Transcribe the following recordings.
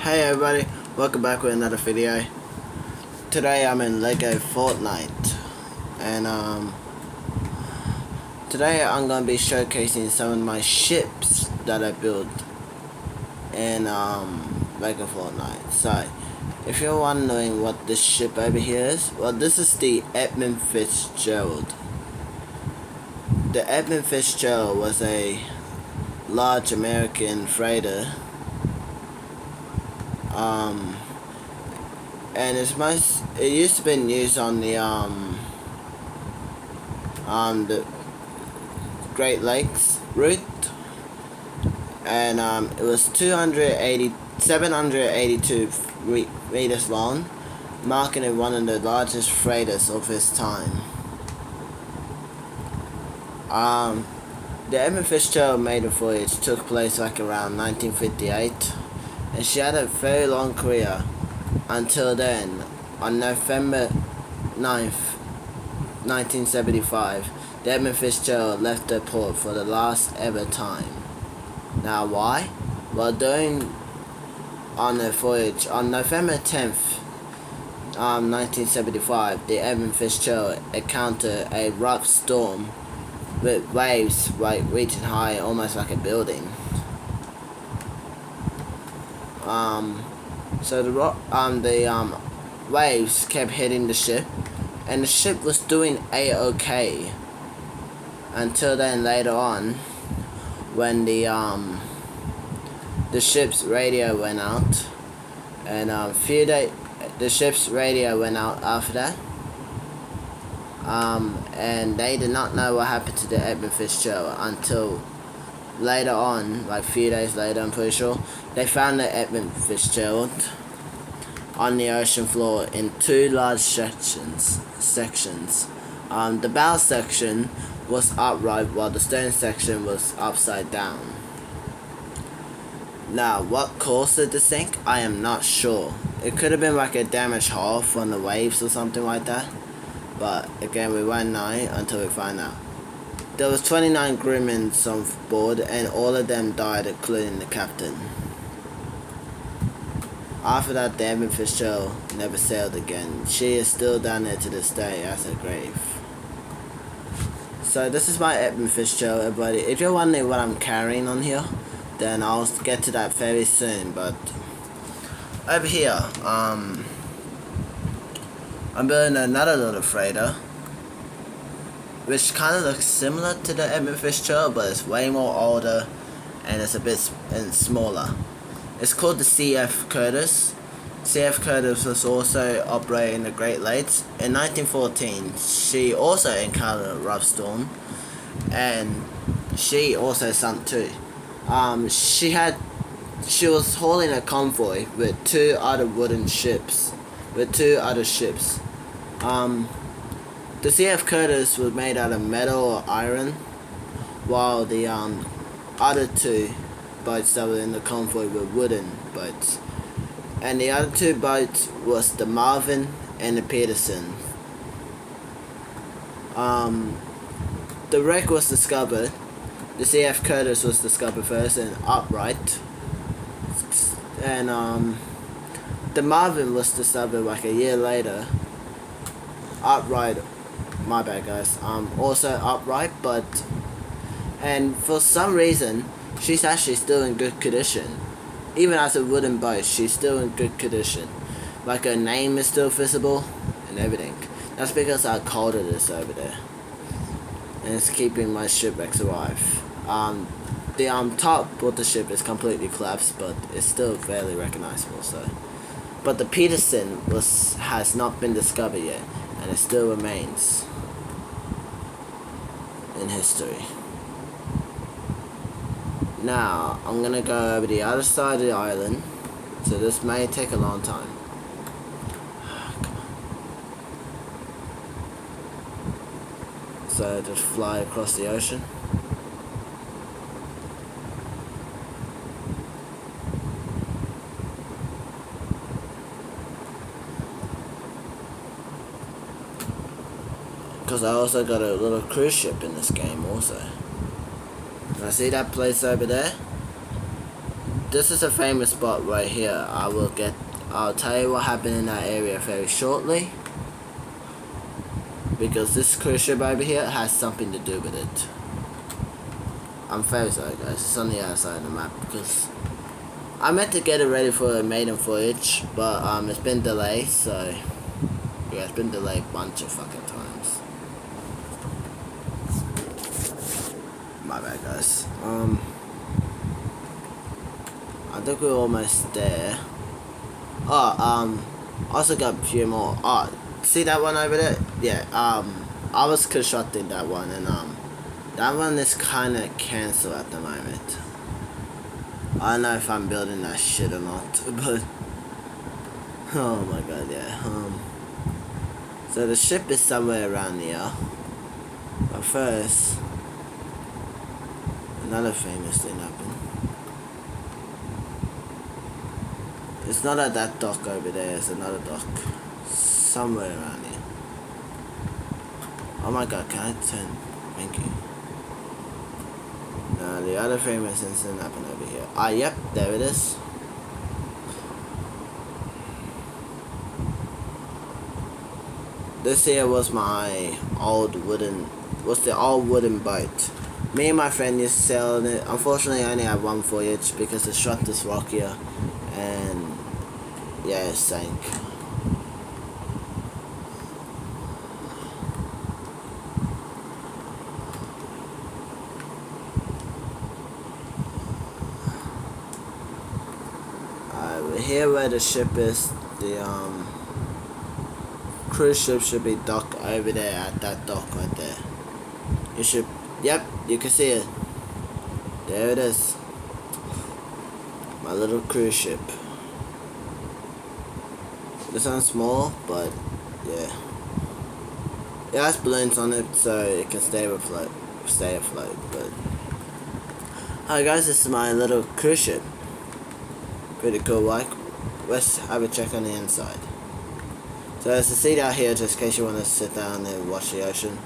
Hey everybody, welcome back with another video. Today I'm in Lego Fortnite, and today I'm gonna be showcasing some of my ships that I built in Lego Fortnite. So, if you're wondering what this ship over here is, well, this is the Edmund Fitzgerald. The Edmund Fitzgerald was a large American freighter. And it used to be used on the Great Lakes route, and it was 782 meters long, marking it one of the largest freighters of its time. The Edmund Fitzgerald maiden voyage took place like around 1958, and she had a very long career until then. On November 9th, 1975, the Edmund Fitzgerald left the port for the last ever time. Now why? Well, on the voyage, on November 10th, 1975, the Edmund Fitzgerald encountered a rough storm with waves reaching high, almost like a building. So the waves kept hitting the ship, and the ship was doing a-okay until then. Later on, when the ship's radio went out, and the ship's radio went out after that, and they did not know what happened to the Edmund Fitzgerald until later on, like a few days later, I'm pretty sure, they found the Edmund Fitzgerald on the ocean floor in two large sections. The bow section was upright, while the stern section was upside down. Now, what caused it to sink? I am not sure. It could have been like a damaged hull from the waves or something like that, but again, we won't know until we find out. There was 29 crewmen on board, and all of them died, including the captain. After that, the Edmund Fitzgerald never sailed again. She is still down there to this day as her grave. So this is my Edmund Fitzgerald, everybody. If you're wondering what I'm carrying on here, then I'll get to that very soon. But over here, I'm building another little freighter, which kind of looks similar to the Edmund Fitzgerald, but it's way more older and it's a bit smaller. It's called the C.F. Curtis. C.F. Curtis was also operating the Great Lakes. In 1914, she also encountered a rough storm, and she also sunk too. She was hauling a convoy with two other ships. The C.F. Curtis was made out of metal or iron, while the other two boats that were in the convoy were wooden boats. And the other two boats was the Marvin and the Peterson. The wreck was discovered. The C.F. Curtis was discovered first and upright. And the Marvin was discovered like a year later. Upright. My bad, guys. Also upright, and for some reason, she's actually still in good condition. Even as a wooden boat, she's still in good condition. Like, her name is still visible and everything. That's because how cold it is over there, and it's keeping my shipwrecks alive. The top of the ship is completely collapsed, but it's still fairly recognizable. So, but the Peterson has not been discovered yet, and it still remains in history. Now, I'm gonna go over the other side of the island, so this may take a long time. So, just fly across the ocean. Because I also got a little cruise ship in this game also. Now see that place over there? this is a famous spot right here. I'll tell you what happened in that area very shortly, because this cruise ship over here has something to do with it. I'm very sorry guys, it's on the other side of the map because I meant to get it ready for a maiden voyage, but it's been delayed, so yeah, it's been delayed a bunch of fucking times. My bad guys. I think we're almost there. Also got a few more. See that one over there? Yeah, I was constructing that one, and that one is kinda cancelled at the moment. I don't know if I'm building that shit or not, but oh my god, yeah. So the ship is somewhere around here. But first, another famous thing happened. It's not at that dock over there, it's another dock. Somewhere around here. Oh my god, can I turn? Thank you. Now the other famous incident happened over here. Yep, there it is. This here was my old wooden boat. Me and my friend used to sail on it. Unfortunately I only had one voyage because the shot is rockier and yeah, it sank. Here where the ship is, the cruise ship should be docked over there at that dock right there. You should, yep, you can see it. There it is. My little cruise ship. This one's small, but yeah. It has balloons on it so it can stay afloat. But hi guys, this is my little cruise ship. Pretty cool, like. Let's have a check on the inside. So there's a seat out here just in case you want to sit down and watch the ocean.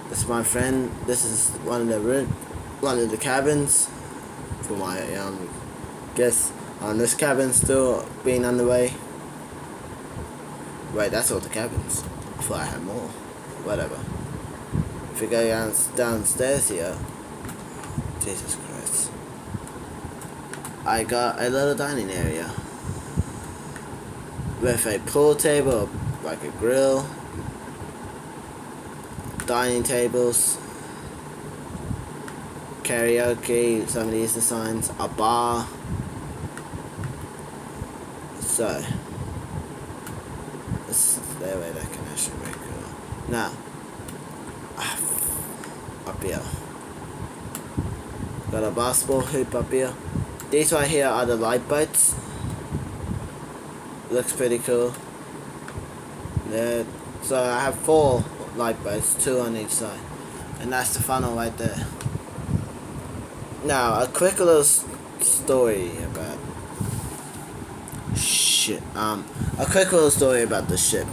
This is my friend. This is one of the cabins for my guess. This cabin's still being underway. Wait, that's all the cabins. I thought I had more. Whatever. If we go downstairs here, Jesus Christ. I got a little dining area with a pool table, like a grill, dining tables, karaoke, some of the Easter signs, a bar. So this is their way that can actually be cool. Now up here, got a basketball hoop up here. These right here are the light boats. Looks pretty cool. Yeah, so I have 4 light boats, 2 on each side, and that's the funnel right there. Now a quick little story about a quick little story about the ship.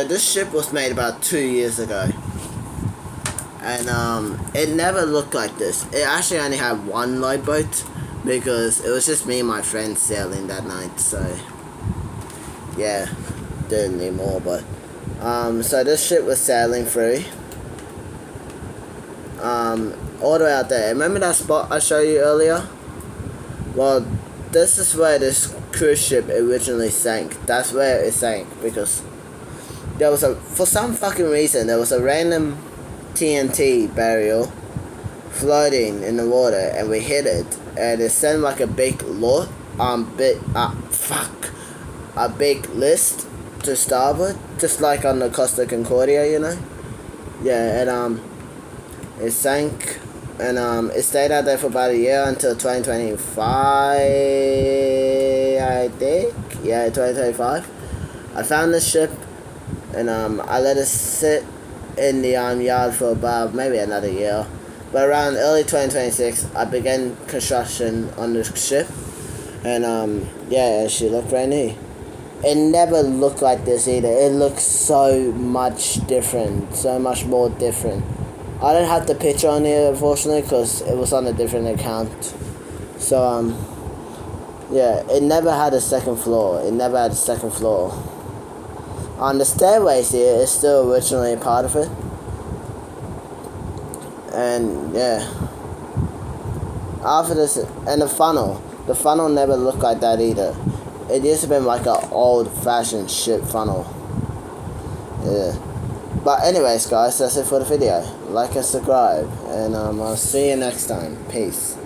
This ship was made about 2 years ago. And it never looked like this. It actually only had 1 light boat because it was just me and my friend sailing that night. So yeah, didn't need more. But so this ship was sailing through all the way out there. Remember that spot I showed you earlier? Well, this is where this cruise ship originally sank. That's where it sank because there was for some fucking reason there was a random TNT barrel floating in the water, and we hit it, and it sent like a big a big list to starboard, just like on the Costa Concordia, you know. Yeah, and it sank, and it stayed out there for about a year until 2025, I think. Yeah, 2025. I found this ship, and I let it sit in the yard for about maybe another year. But around early 2026, I began construction on the ship, and yeah, she looked brand new. It never looked like this either. It looks so much different, so much more different. I don't have the picture on here, unfortunately, because it was on a different account. So, yeah, it never had a second floor. It never had a second floor. On the stairways here, it's still originally a part of it. And, yeah. After this, and the funnel never looked like that either. It used to be like an old-fashioned shit funnel. Yeah. But anyways, guys, that's it for the video. Like and subscribe, and I'll see you next time. Peace.